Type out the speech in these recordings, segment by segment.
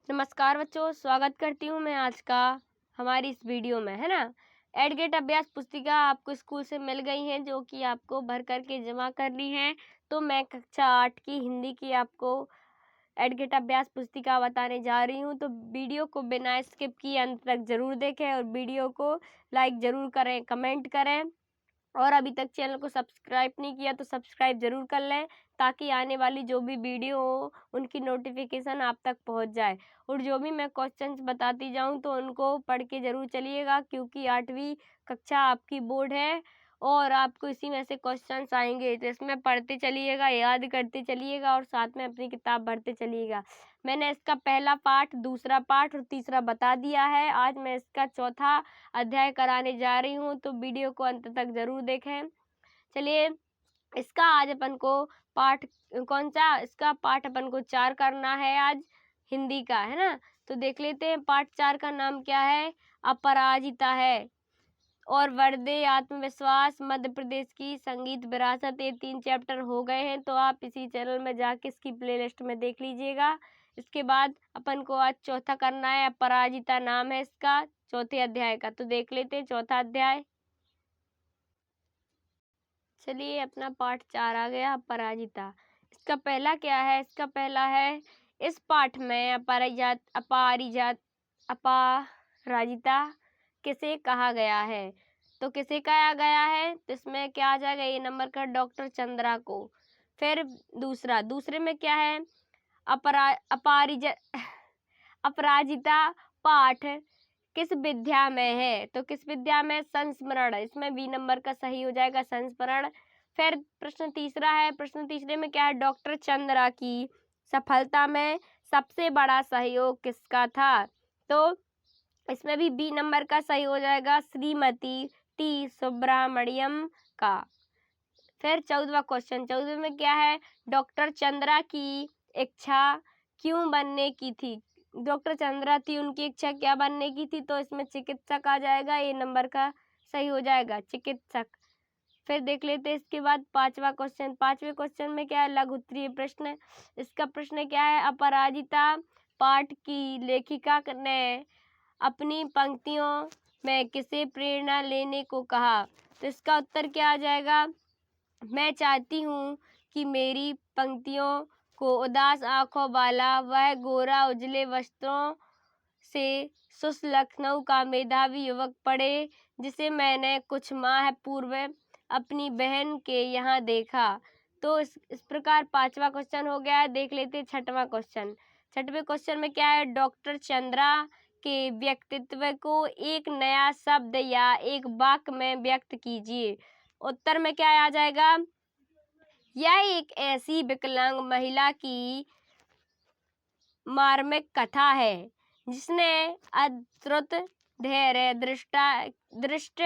नमस्कार बच्चों, स्वागत करती हूँ मैं आज का हमारी इस वीडियो में, है ना। एडगेट अभ्यास पुस्तिका आपको स्कूल से मिल गई है, जो कि आपको भर करके जमा करनी है। तो मैं कक्षा 8 की हिंदी की आपको एडगेट अभ्यास पुस्तिका बताने जा रही हूँ। तो वीडियो को बिना स्किप किए अंत तक ज़रूर देखें और वीडियो को लाइक ज़रूर करें, कमेंट करें। और अभी तक चैनल को सब्सक्राइब नहीं किया तो सब्सक्राइब ज़रूर कर लें, ताकि आने वाली जो भी वीडियो हो उनकी नोटिफिकेशन आप तक पहुंच जाए। और जो भी मैं क्वेश्चंस बताती जाऊं तो उनको पढ़ के ज़रूर चलिएगा, क्योंकि 8वीं कक्षा आपकी बोर्ड है और आपको इसी में से क्वेश्चंस आएंगे। तो इसमें पढ़ते चलिएगा, याद करते चलिएगा और साथ में अपनी किताब भरते चलिएगा। मैंने इसका पहला पाठ, दूसरा पाठ और तीसरा बता दिया है। आज मैं इसका चौथा अध्याय कराने जा रही हूँ, तो वीडियो को अंत तक ज़रूर देखें। चलिए, इसका आज अपन को पाठ कौन सा, इसका पाठ अपन को 4 करना है आज, हिंदी का, है ना। तो देख लेते हैं पाठ 4 का नाम क्या है। अपराजिता है। और वर्दे आत्मविश्वास, मध्य प्रदेश की संगीत विरासत, ये 3 चैप्टर हो गए हैं। तो आप इसी चैनल में जाके इसकी प्लेलिस्ट में देख लीजिएगा। इसके बाद अपन को आज चौथा करना है। अपराजिता नाम है इसका, चौथे अध्याय का। तो देख लेते हैं चौथा अध्याय। चलिए, अपना पाठ 4 आ गया, अपराजिता। इसका पहला क्या है? इसका पहला है, इस पाठ में अपराजिता किसे कहा गया है। तो किसे कहा गया है, तो इसमें क्या आ जाएगा, ये नंबर का डॉक्टर चंद्रा को। फिर दूसरे में क्या है, अपराजिता पाठ किस विद्या में है। तो किस विद्या में, संस्मरण। इसमें बी नंबर का सही हो जाएगा, संस्मरण। फिर प्रश्न तीसरा है, प्रश्न तीसरे में क्या है, डॉक्टर चंद्रा की सफलता में सबसे बड़ा सहयोग किसका था। तो इसमें भी बी नंबर का सही हो जाएगा, श्रीमती टी सुब्रमण्यम का। फिर 14वां क्वेश्चन, 14वें में क्या है, डॉक्टर चंद्रा की इच्छा क्यों बनने की थी। डॉक्टर चंद्रा थी, उनकी इच्छा क्या बनने की थी। तो इसमें चिकित्सक आ जाएगा, ए नंबर का सही हो जाएगा, चिकित्सक। फिर देख लेते हैं इसके बाद 5वां क्वेश्चन। 5वें क्वेश्चन में क्या है, लघु उत्तरीय प्रश्न। इसका प्रश्न क्या है, अपराजिता पाठ की लेखिका ने अपनी पंक्तियों में किसे प्रेरणा लेने को कहा। तो इसका उत्तर क्या आ जाएगा, मैं चाहती हूँ कि मेरी पंक्तियों को उदास आंखों वाला वह गोरा उजले वस्त्रों से सुस्त लखनऊ का मेधावी युवक पढ़े, जिसे मैंने कुछ माह पूर्व अपनी बहन के यहाँ देखा। तो इस प्रकार 5वां क्वेश्चन हो गया है। देख लेते हैं 6वां क्वेश्चन। 6वें क्वेश्चन में क्या है, डॉक्टर चंद्रा के व्यक्तित्व को एक नया शब्द या एक वाक्य में व्यक्त कीजिए। उत्तर में क्या आ जाएगा, यह एक ऐसी विकलांग महिला की मार्मिक कथा है जिसने अद्भुत धैर्य, दृष्ट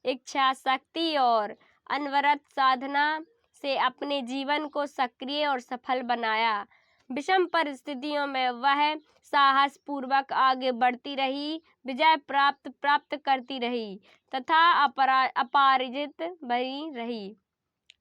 इच्छा शक्ति और अनवरत साधना से अपने जीवन को सक्रिय और सफल बनाया। विषम परिस्थितियों में वह साहस पूर्वक आगे बढ़ती रही, विजय प्राप्त करती रही तथा अपराजित बनी रही।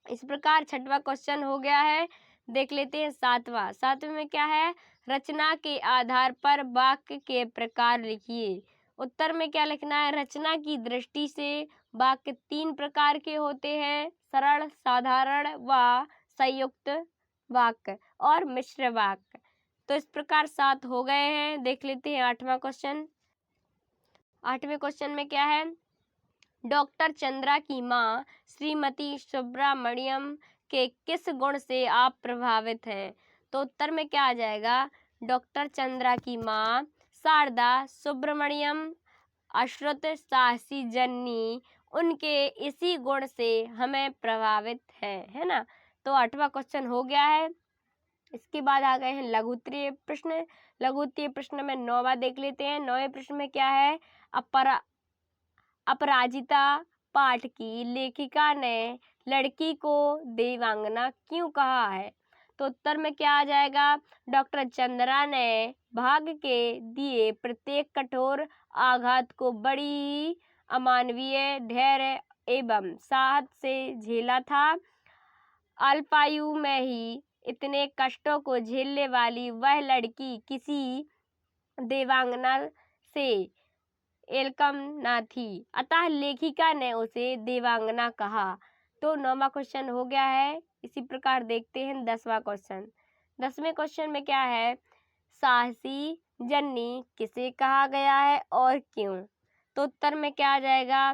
इस प्रकार 6वां क्वेश्चन हो गया है। देख लेते हैं 7वें में क्या है, रचना के आधार पर वाक्य के प्रकार लिखिए। उत्तर में क्या लिखना है, रचना की दृष्टि से वाक्य 3 प्रकार के होते हैं, सरल, साधारण व संयुक्त वाक्य और मिश्र वाक्य। तो इस प्रकार 7 हो गए हैं। देख लेते हैं 8वां क्वेश्चन। 8वें क्वेश्चन में क्या है, डॉक्टर चंद्रा की माँ श्रीमती सुब्रमण्यम के किस गुण से आप प्रभावित हैं। तो उत्तर में क्या आ जाएगा, डॉक्टर चंद्रा की माँ शारदा सुब्रमण्यम अश्रुत साहसी जन्नी, उनके इसी गुण से हमें प्रभावित है ना। तो 8वां क्वेश्चन हो गया है। इसके बाद आ गए हैं लघु उत्तरीय प्रश्न। लघु उत्तरीय प्रश्न में 9वां देख लेते हैं। 9वें प्रश्न में क्या है, अपराजिता पाठ की लेखिका ने लड़की को देवांगना क्यों कहा है। तो उत्तर में क्या आ जाएगा, डॉक्टर चंद्रा ने भाग्य के दिए प्रत्येक कठोर आघात को बड़ी अमानवीय धैर्य एवं साहस से झेला था। अल्पायु में ही इतने कष्टों को झेलने वाली वह लड़की किसी देवांगना से एलकम ना थी, अतः लेखिका ने उसे देवांगना कहा। तो 9वां क्वेश्चन हो गया है। इसी प्रकार देखते हैं 10वां क्वेश्चन। 10वें क्वेश्चन में क्या है, साहसी जन्नी किसे कहा गया है और क्यों? तो उत्तर में क्या आ जाएगा,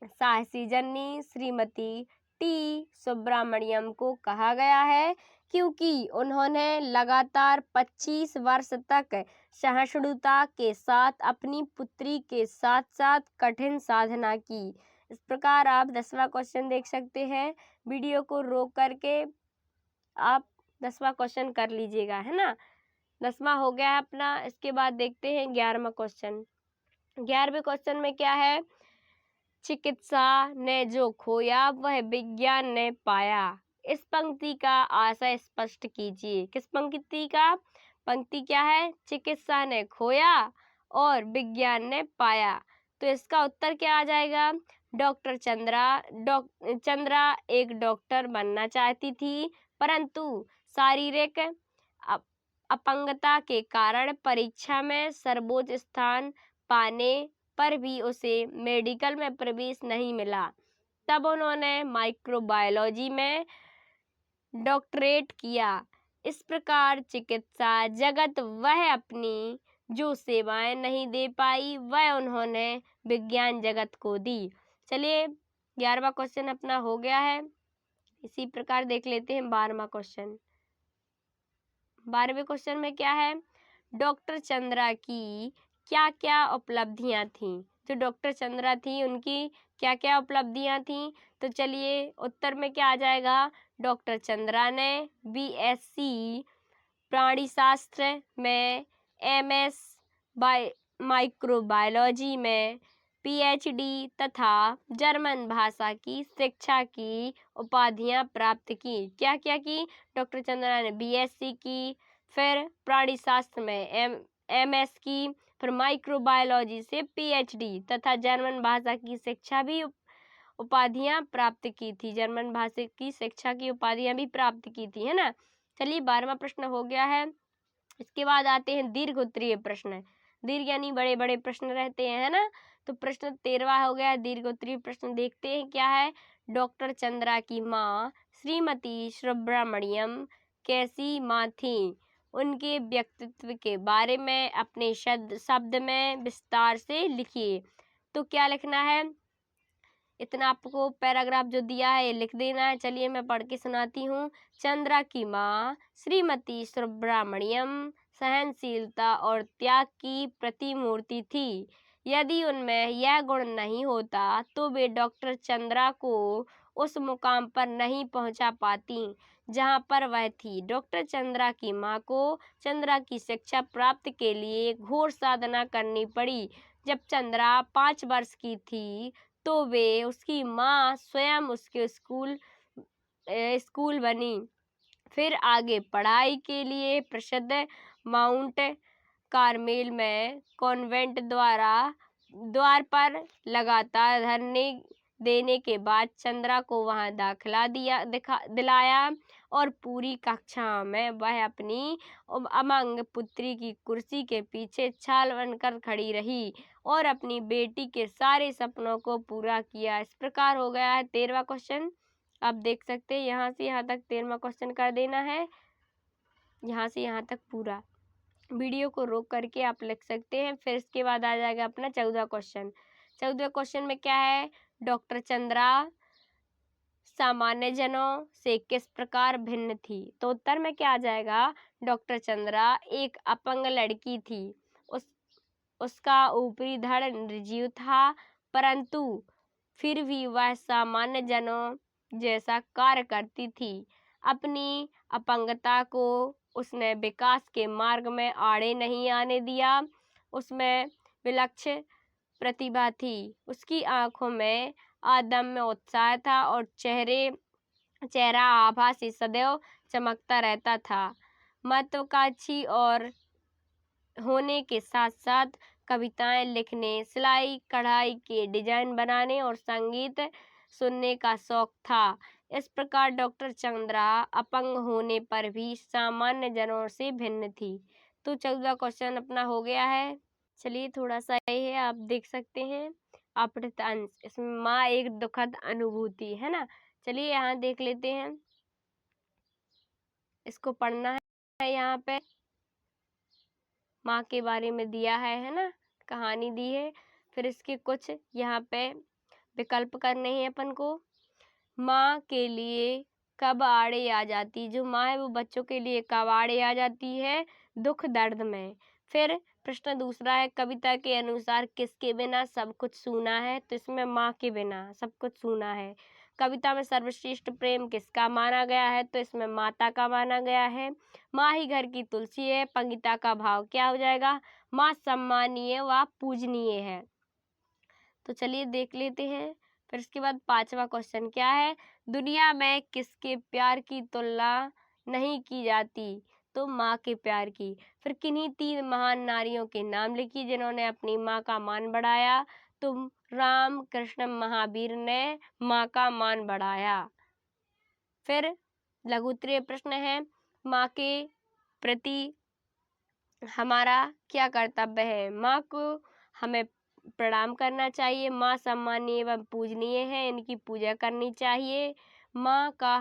साहसी जन्नी श्रीमती टी सुब्रमण्यम को कहा गया है क्योंकि उन्होंने लगातार 25 वर्ष तक सहिष्णुता के साथ अपनी पुत्री के साथ साथ कठिन साधना की। इस प्रकार आप 10वां क्वेश्चन देख सकते हैं। वीडियो को रोक करके आप 10वां क्वेश्चन कर लीजिएगा, है ना। 10वां हो गया है अपना। इसके बाद देखते हैं 11वां क्वेश्चन। 11वें क्वेश्चन में क्या है, चिकित्सा ने जो खोया वह विज्ञान ने पाया। इस पंक्ति का आशय स्पष्ट कीजिए। किस पंक्ति का? पंक्ति क्या है, चिकित्सा ने खोया और विज्ञान ने पाया। तो इसका उत्तर क्या आ जाएगा, डॉक्टर चंद्रा एक डॉक्टर बनना चाहती थी, परंतु शारीरिक अपंगता के कारण परीक्षा में सर्वोच्च स्थान पाने पर भी उसे मेडिकल में प्रवेश नहीं मिला। तब उन्होंने माइक्रोबायोलॉजी में डॉक्टरेट किया। इस प्रकार चिकित्सा जगत वह अपनी जो सेवाएं नहीं दे पाई वह उन्होंने विज्ञान जगत को दी। चलिए 11वां क्वेश्चन अपना हो गया है। इसी प्रकार देख लेते हैं 12वां क्वेश्चन। 12वें क्वेश्चन में क्या है, डॉक्टर चंद्रा की क्या क्या उपलब्धियां थीं? जो डॉक्टर चंद्रा थी उनकी क्या क्या उपलब्धियां थीं? तो चलिए उत्तर में क्या आ जाएगा, डॉक्टर चंद्रा ने बीएससी प्राणीशास्त्र में, एमएस माइक्रोबायोलॉजी में पीएचडी तथा जर्मन भाषा की शिक्षा की उपाधियां प्राप्त की। क्या क्या की? डॉक्टर चंद्रा ने बीएससी की, फिर प्राणीशास्त्र में एमएस की, फिर माइक्रोबायोलॉजी से पीएचडी तथा जर्मन भाषा की शिक्षा भी उपाधियां प्राप्त की थी। जर्मन भाषा की शिक्षा की उपाधियां भी प्राप्त की थी, है ना। चलिए 12वां प्रश्न हो गया है। इसके बाद आते हैं दीर्घ उत्तरीय प्रश्न। दीर्घ यानी बड़े बड़े प्रश्न रहते हैं, है ना। तो प्रश्न 13वां हो गया दीर्घ उत्तरीय प्रश्न। देखते हैं क्या है, डॉक्टर चंद्रा की माँ श्रीमती सुब्रमण्यम कैसी माँ थी? उनके व्यक्तित्व के बारे में अपने शब्द में विस्तार से लिखिए। तो क्या लिखना है, इतना आपको पैराग्राफ जो दिया है ये लिख देना है। चलिए मैं पढ़ के सुनाती हूँ। चंद्रा की माँ श्रीमती सुब्रमण्यम सहनशीलता और त्याग की प्रतिमूर्ति थी। यदि उनमें यह गुण नहीं होता तो वे डॉक्टर चंद्रा को उस मुकाम पर नहीं पहुंचा पाती जहां पर वह थी। डॉक्टर चंद्रा की माँ को चंद्रा की शिक्षा प्राप्त के लिए घोर साधना करनी पड़ी। जब चंद्रा 5 वर्ष की थी तो वे उसकी माँ स्वयं उसके स्कूल बनी। फिर आगे पढ़ाई के लिए प्रसिद्ध माउंट कार्मेल में कॉन्वेंट द्वार पर लगातार धरने देने के बाद चंद्रा को वहां दाखिला दिलाया और पूरी कक्षा में वह अपनी अमंग पुत्री की कुर्सी के पीछे छाल बनकर खड़ी रही और अपनी बेटी के सारे सपनों को पूरा किया। इस प्रकार हो गया है 13वां क्वेश्चन। आप देख सकते हैं यहाँ से यहाँ तक 13वां क्वेश्चन कर देना है, यहाँ से यहाँ तक पूरा। वीडियो को रोक करके आप लिख सकते हैं। फिर इसके बाद आ जाएगा अपना 14वां क्वेश्चन। 14वें क्वेश्चन में क्या है, डॉक्टर चंद्रा सामान्य जनों से किस प्रकार भिन्न थी? तो उत्तर में क्या आ जाएगा, डॉक्टर चंद्रा एक अपंग लड़की थी। उसका ऊपरी धड़ निर्जीव था, परंतु फिर भी वह सामान्य जनों जैसा कार्य करती थी। अपनी अपंगता को उसने विकास के मार्ग में आड़े नहीं आने दिया। उसमें विलक्षण प्रतिभा थी। उसकी आंखों में अदम्य उत्साह था और चेहरा आभा से सदैव चमकता रहता था। महत्वाकांक्षी और होने के साथ साथ कविताएं लिखने, सिलाई कढ़ाई के डिजाइन बनाने और संगीत सुनने का शौक था। इस प्रकार डॉक्टर चंद्रा अपंग होने पर भी सामान्य जनों से भिन्न थी। तो 14वां क्वेश्चन अपना हो गया है। चलिए थोड़ा सा ये है, आप देख सकते हैं अपठित अंश, इसमें माँ एक दुखद अनुभूति है ना। चलिए यहाँ देख लेते हैं, इसको पढ़ना है। यहाँ पे माँ के बारे में दिया है ना, कहानी दी है। फिर इसके कुछ यहाँ पे विकल्प करने हैं अपन को। माँ के लिए कब आड़े आ जाती, जो माँ है वो बच्चों के लिए कब आड़े आ जाती है, दुख दर्द में। फिर प्रश्न दूसरा है, कविता के अनुसार किसके बिना सब कुछ सूना है, तो इसमें माँ के बिना सब कुछ सूना है। कविता में सर्वश्रेष्ठ प्रेम किसका माना गया है, तो इसमें माता का माना गया है। माँ ही घर की तुलसी है, पंगिता का भाव क्या हो जाएगा, माँ सम्मानीय व पूजनीय है। तो चलिए देख लेते हैं। फिर इसके बाद 5वां क्वेश्चन क्या है, दुनिया में किसके प्यार की तुलना नहीं की जाती, तो माँ के प्यार की। फिर किन्हीं 3 महान नारियों के नाम लिखिए जिन्होंने अपनी माँ का मान बढ़ाया, तो राम कृष्ण महावीर ने माँ का मान बढ़ाया। फिर लघु उत्तरीय प्रश्न है, माँ के प्रति हमारा क्या कर्तव्य है, माँ को हमें प्रणाम करना चाहिए, माँ सम्मानीय एवं पूजनीय है, इनकी पूजा करनी चाहिए। माँ का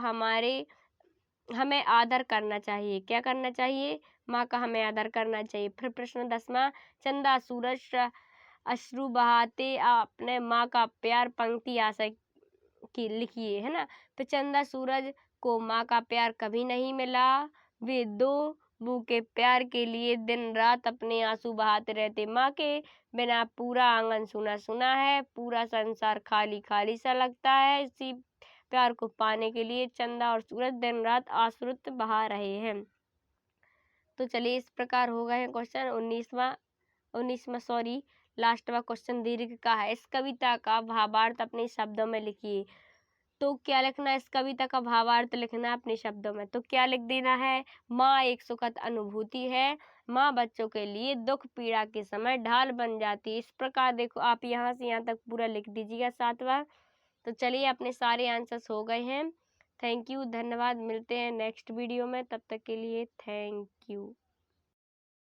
हमें आदर करना चाहिए, क्या करना चाहिए, माँ का हमें आदर करना चाहिए। फिर प्रश्न 10वां, चंदा सूरज अश्रु बहाते अपने माँ का प्यार पंक्ति आशा की लिखिए है ना। तो चंदा सूरज को माँ का प्यार कभी नहीं मिला, वे 2 बू के प्यार के लिए दिन रात अपने आंसू बहाते रहते। माँ के बिना पूरा आंगन सुना सुना है, पूरा संसार खाली खाली सा लगता है। इसी प्यार को पाने के लिए चंदा और सूरज दिन रात आंसू बहा रहे हैं। तो चलिए इस प्रकार हो गए हैं क्वेश्चन। 19वां सॉरी लास्टवा क्वेश्चन दीर्घ का है, इस कविता का भावार्थ अपने शब्दों में लिखिए। तो क्या लिखना है, इस कविता का भावार्थ लिखना है अपने शब्दों में। तो क्या लिख देना है, माँ एक सुखद अनुभूति है, माँ बच्चों के लिए दुख पीड़ा के समय ढाल बन जाती है। इस प्रकार देखो आप यहाँ से यहाँ तक पूरा लिख दीजिएगा 7वां। तो चलिए अपने सारे आंसर्स हो गए हैं। थैंक यू, धन्यवाद। मिलते हैं नेक्स्ट वीडियो में, तब तक के लिए थैंक यू।